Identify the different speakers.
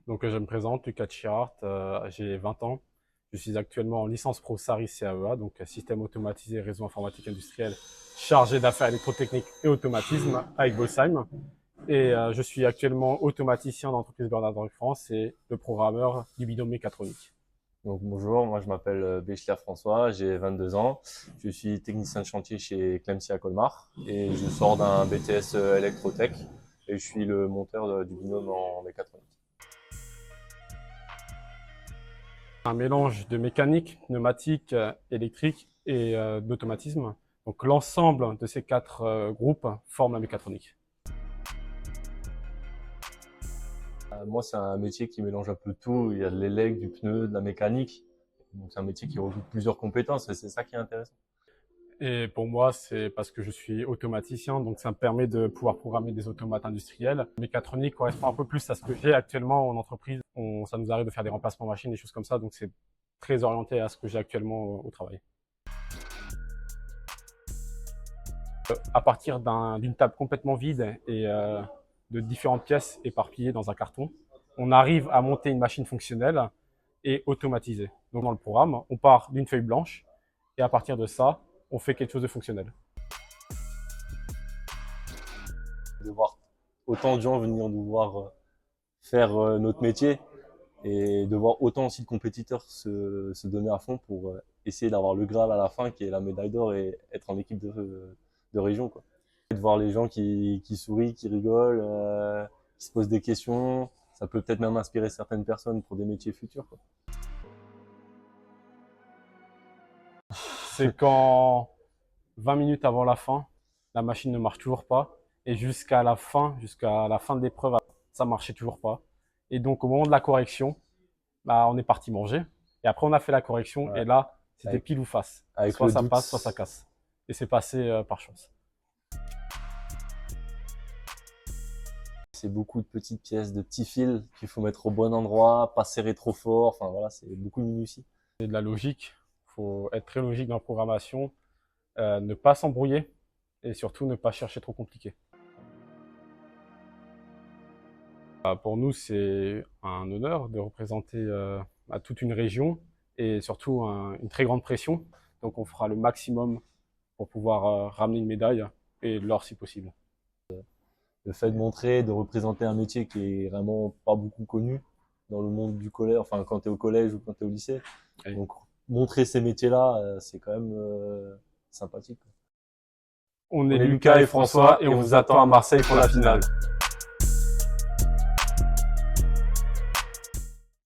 Speaker 1: Je me présente, Lucas Chirart, j'ai 20 ans. Je suis actuellement en licence pro SARI CAEA, donc système automatisé réseau informatique industriel, chargé d'affaires électrotechniques et automatisme avec Bolsheim. Je suis actuellement automaticien dans l'entreprise Bernard France et le programmeur du binôme mécatronique.
Speaker 2: Donc bonjour, moi je m'appelle Béchler François, j'ai 22 ans, je suis technicien de chantier chez Clemcy à Colmar et je sors d'un BTS électrotech et je suis le monteur du binôme en mécatronique.
Speaker 1: Un mélange de mécanique, pneumatique, électrique et d'automatisme. Donc l'ensemble de ces quatre groupes forme la mécatronique.
Speaker 2: Moi c'est un métier qui mélange un peu tout, il y a de l'élec, du pneu, de la mécanique, donc c'est un métier qui regroupe plusieurs compétences et c'est ça qui est intéressant.
Speaker 1: Et pour moi, c'est parce que je suis automaticien, donc ça me permet de pouvoir programmer des automates industriels. Mécatronique correspond un peu plus à ce que j'ai actuellement en entreprise. Ça nous arrive de faire des remplacements machines, des choses comme ça, donc c'est très orienté à ce que j'ai actuellement au travail. À partir d'une table complètement vide et de différentes pièces éparpillées dans un carton, on arrive à monter une machine fonctionnelle et automatisée. Donc dans le programme, on part d'une feuille blanche et à partir de ça, on fait quelque chose de fonctionnel.
Speaker 2: De voir autant de gens venir nous voir faire notre métier et de voir autant aussi de compétiteurs se donner à fond pour essayer d'avoir le Graal à la fin qui est la médaille d'or et être en équipe de région, quoi. Et de voir les gens qui sourient, qui rigolent, qui se posent des questions, ça peut peut-être même inspirer certaines personnes pour des métiers futurs, quoi.
Speaker 1: C'est quand 20 minutes avant la fin, la machine ne marche toujours pas et jusqu'à la fin de l'épreuve, ça marchait toujours pas. Et donc au moment de la correction, on est parti manger et après on a fait la correction
Speaker 2: Ouais.
Speaker 1: Et là, c'était
Speaker 2: Avec-
Speaker 1: pile ou face.
Speaker 2: avec
Speaker 1: Soit
Speaker 2: le
Speaker 1: ça
Speaker 2: doute.
Speaker 1: passe, soit ça casse. Et c'est passé par chance.
Speaker 2: C'est beaucoup de petites pièces, de petits fils qu'il faut mettre au bon endroit, pas serrer trop fort, enfin voilà, c'est beaucoup de minutie.
Speaker 1: C'est de la logique. Il faut être très logique dans la programmation, ne pas s'embrouiller et surtout ne pas chercher trop compliqué. Pour nous, c'est un honneur de représenter toute une région et surtout une très grande pression. Donc on fera le maximum pour pouvoir ramener une médaille et l'or si possible.
Speaker 2: Le fait de montrer, de représenter un métier qui est vraiment pas beaucoup connu dans le monde du collège, enfin quand tu es au collège ou quand tu es au lycée.
Speaker 1: Oui.
Speaker 2: Donc montrer ces métiers-là, c'est quand même sympathique.
Speaker 1: On est Lucas et François et on vous attend à Marseille pour la finale.